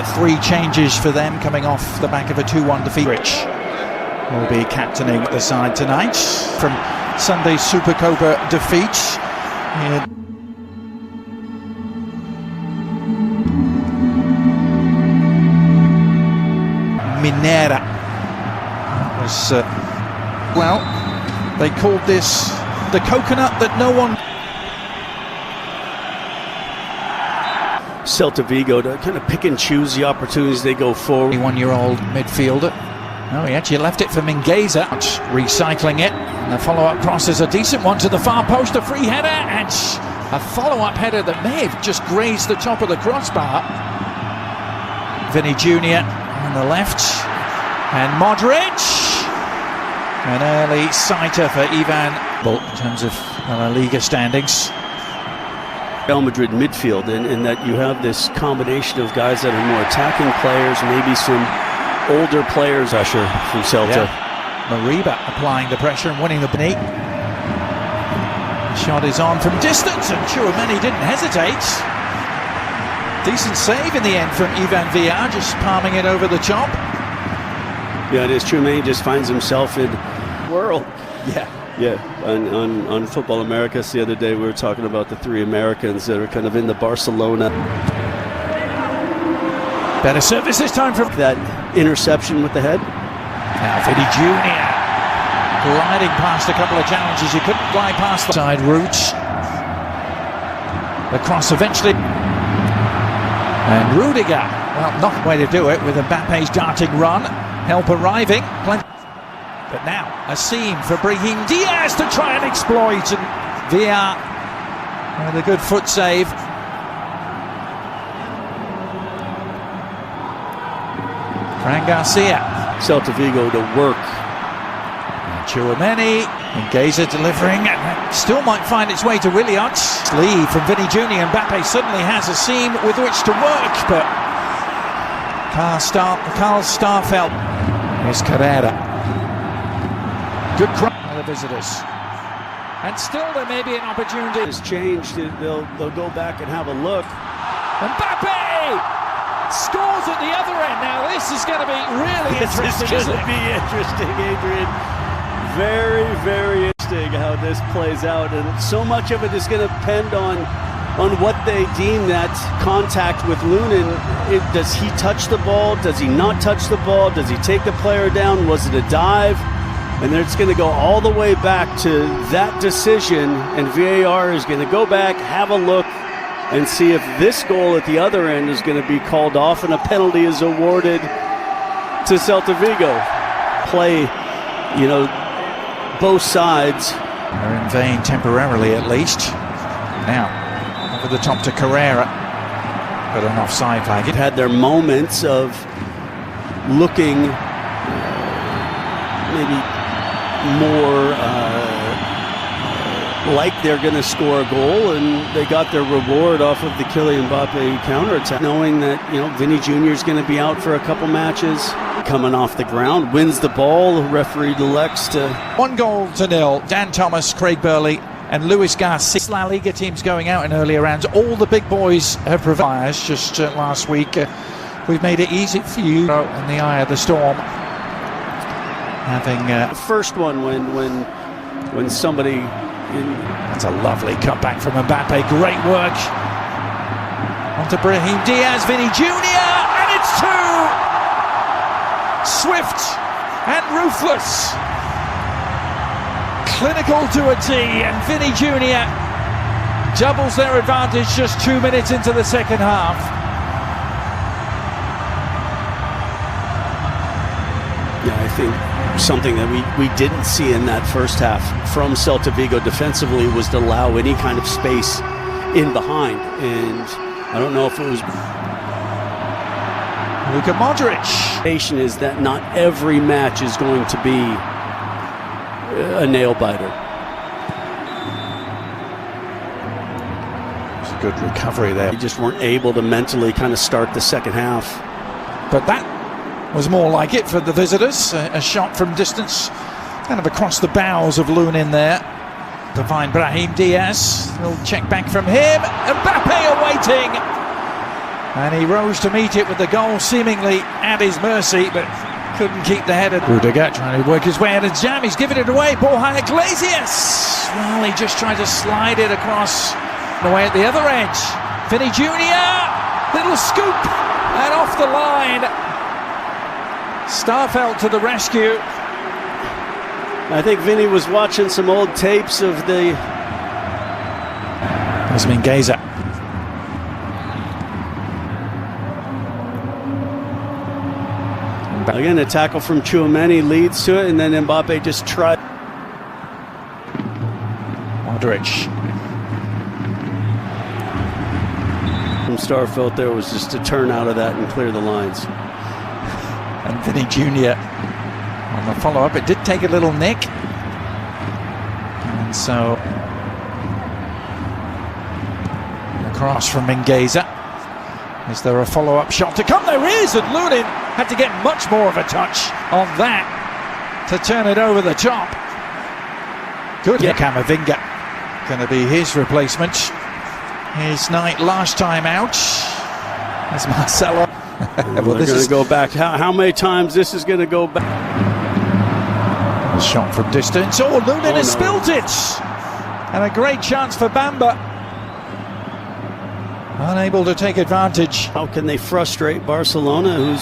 3 changes for them coming off the back of a 2-1 defeat. Rich will be captaining the side tonight from Sunday's Supercopa defeat. Minera was, well, they called this the coconut that no one... Celta de Vigo to kind of pick and choose the opportunities they go forward. 21-year-old midfielder. Oh, he actually left it for Mingueza. Recycling it. And the follow-up cross is a decent one to the far post. A free header and a follow-up header that may have just grazed the top of the crossbar. Vinny Jr. on the left. And Modric. An early sighter for Ivan in terms of La Liga standings. Real Madrid midfield, and that you have this combination of guys that are more attacking players, maybe some older players. Usher from Celta. Yeah. Mariba applying the pressure and winning the knee. Shot is on from distance, and Chouameni didn't hesitate. Decent save in the end from Ivan Villar, just palming it over the top. Yeah, it is. Chouameni just finds himself in world. Yeah, on Football Americas the other day we were talking about the 3 Americans that are kind of in the Barcelona. Better service this time from that interception with the head. Now Vinny Jr. gliding past a couple of challenges. He couldn't glide past the side route. The cross eventually. And Rudiger, well, not the way to do it with Mbappe's darting run. Help arriving. But now, a seam for Brahim Diaz to try and exploit, and Villar with a good foot save. Fran Garcia. Celta Vigo to work. Chouameni, Mingueza delivering, and still might find its way to Williams. Lead from Vinny Jr. Mbappe suddenly has a seam with which to work, but Carl Starfelt. Here's Carrera. Good crowd by the visitors. And still there may be an opportunity. It's changed. They'll go back and have a look. Mbappe scores at the other end. Now this is going to be really interesting. This is going to be interesting, Adrian. Very, very interesting how this plays out. And so much of it is going to depend on what they deem that contact with Lunin. Does he touch the ball? Does he not touch the ball? Does he take the player down? Was it a dive? And then it's going to go all the way back to that decision, and VAR is going to go back, have a look, and see if this goal at the other end is going to be called off, and a penalty is awarded to Celta Vigo. Play, both sides. They're in vain temporarily, at least. Now, over the top to Carrera, but an offside flag. They've had their moments of looking maybe more like they're going to score a goal, and they got their reward off of the Kylian Mbappe counterattack, knowing that Vinny Jr. is going to be out for a couple matches. Coming off the ground, wins the ball. The referee elects to 1-0. Dan Thomas, Craig Burley, and Luis Garcia. La Liga teams going out in earlier rounds. All the big boys have provided. Just last week, we've made it easy for you in the eye of the storm. Having the first one when somebody. That's a lovely cutback from Mbappe. Great work. On to Brahim Diaz, Vinny Jr. And it's 2! Swift and ruthless. Clinical to a T, and Vinny Jr. doubles their advantage just 2 minutes into the second half. Yeah, I think something that we didn't see in that first half from Celta Vigo defensively was to allow any kind of space in behind, and I don't know if it was Luka Modric. Is that not every match is going to be a nail-biter. It's a good recovery there. They just weren't able to mentally kind of start the second half. But that was more like it for the visitors. A shot from distance, kind of across the bows of Lunin there. To find Brahim Diaz. Little check back from him. Mbappe awaiting. And he rose to meet it with the goal seemingly at his mercy, but couldn't keep the header. Rudiger trying to work his way out of jam. He's given it away. Ball high, Iglesias. Well, he just tried to slide it across the way at the other edge. Vinny Jr. Little scoop and off the line. Starfelt to the rescue. I think Vinny was watching some old tapes of the... There's Mingueza. Again, a tackle from Tchouameni leads to it, and then Mbappe just tried. Modric. From Starfelt there was just to turn out of that and clear the lines. And Vinny Jr. on the follow-up. It did take a little nick. And so... across from Mingueza. Is there a follow-up shot to come? There is, and Lunin had to get much more of a touch on that to turn it over the top. Good. Yeah. Camavinga going to be his replacement. His night last time out as Marcelo. Well, this is going to go back. How many times this is going to go back? A shot from distance. Oh, Lunin has spilt it, and a great chance for Bamba. Unable to take advantage. How can they frustrate Barcelona, who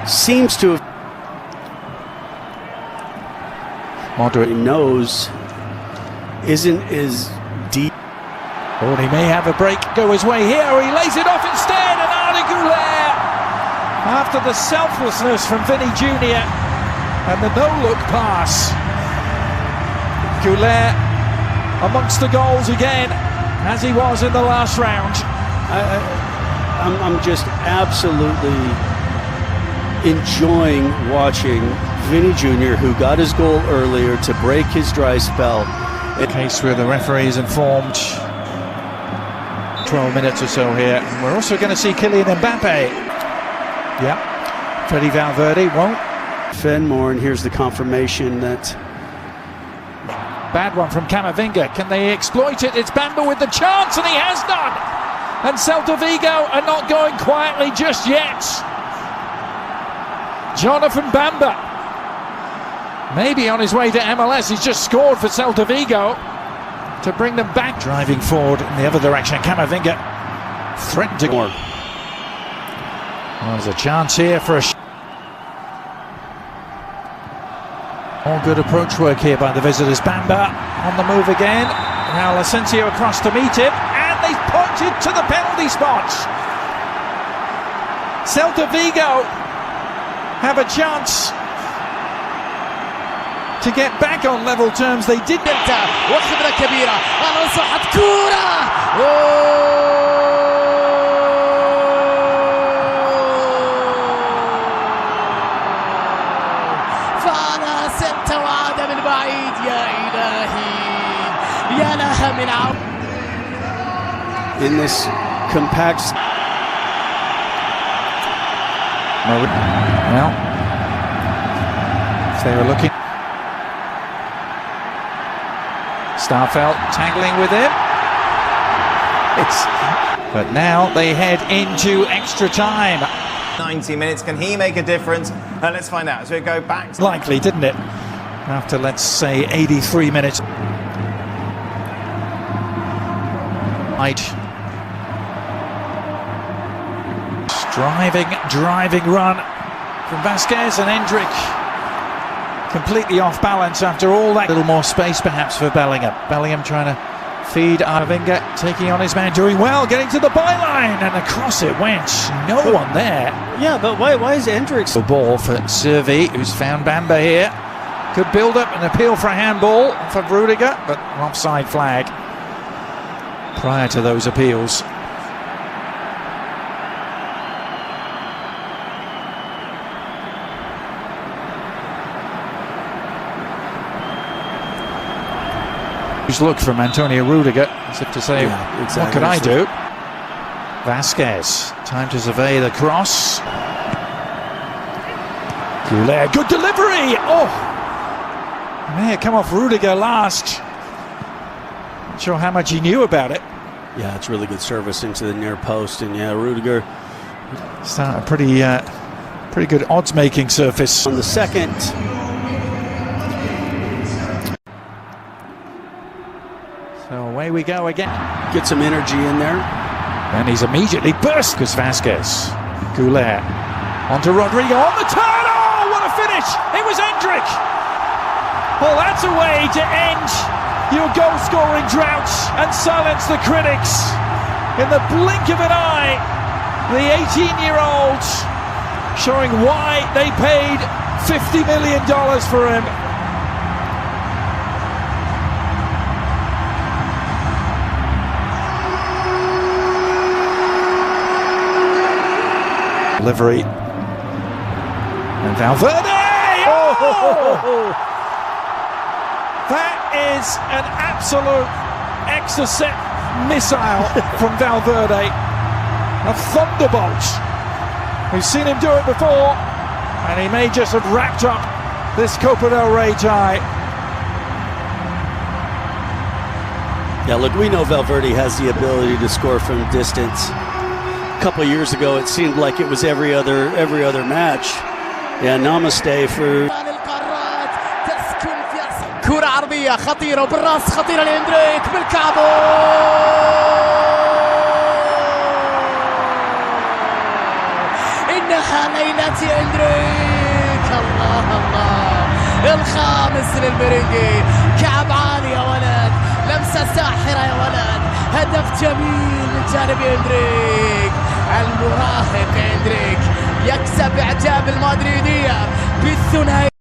seems to have... Modric knows isn't as deep. Oh, he may have a break go his way here, or he lays it off instead, and Arda Güler, after the selflessness from Vinny Jr. and the no-look pass. Güler amongst the goals again, as he was in the last round. I'm just absolutely enjoying watching Vinny Jr., who got his goal earlier to break his dry spell. In case where the referee is informed, 12 minutes or so here. And we're also going to see Kylian Mbappe. Yeah, Freddy Valverde won't. Fenmore, and here's the confirmation that... Bad one from Camavinga. Can they exploit it? It's Bamba with the chance, and he has done. And Celta Vigo are not going quietly just yet. Jonathan Bamba, maybe on his way to MLS. He's just scored for Celta Vigo to bring them back. Driving forward in the other direction. Camavinga threatened to... Well, there's a chance here for a... All good approach work here by the visitors. Bamba on the move again. Now Asensio across to meet him, and they pointed to the penalty spot. Celta Vigo have a chance to get back on level terms. They did. وخبرة كبيرة. صحت كورة. وعاد من بعيد. يا إلهي يا لها من عود. In this compact... Well, if they were looking... Starfelt tangling with him. But now they head into extra time. 90 minutes, can he make a difference? Let's find out. So we go back to... Likely, didn't it? After, let's say, 83 minutes. Driving run from Vasquez, and Endrick completely off balance after all that. A little more space perhaps for Bellingham. Bellingham trying to feed Arvinga, taking on his man, doing well, getting to the byline, and across it went. No one there. Yeah, but why is Endrick... The ball for Servi, who's found Bamba here. Good build up and appeal for a handball for Rudiger, but offside flag prior to those appeals. Look from Antonio Rudiger, as if to say, yeah, exactly. What can I do? Vasquez, time to survey the cross. Güler, good delivery! Oh! May have come off Rudiger last. Not sure how much he knew about it. Yeah, it's really good service into the near post, and yeah, Rudiger Start a pretty good odds-making surface. On the second. So away we go again. Get some energy in there. And he's immediately burst because Vasquez. Goulet onto Rodrigo on the turn. Oh, what a finish! It was Endrick. Well, that's a way to end your goal-scoring drought and silence the critics. In the blink of an eye, the 18-year-old showing why they paid $50 million for him. Delivery. And Valverde! Oh! That is an absolute exocet missile from Valverde. A thunderbolt. We've seen him do it before, and he may just have wrapped up this Copa del Rey tie. Yeah, look, we know Valverde has the ability to score from distance. A couple of years ago, it seemed like it was every other match. Yeah, namaste for. كرة عرضية خطيرة وبالراس خطيرة لإندريك بالكعبو إنها ليلة إندريك. الله الله، الخامس للميرينجي، كعب عالي يا ولد، لمسة ساحرة يا ولد، هدف جميل من جانب إندريك. المراهق إندريك يكسب إعجاب المدريدية بالثنائي.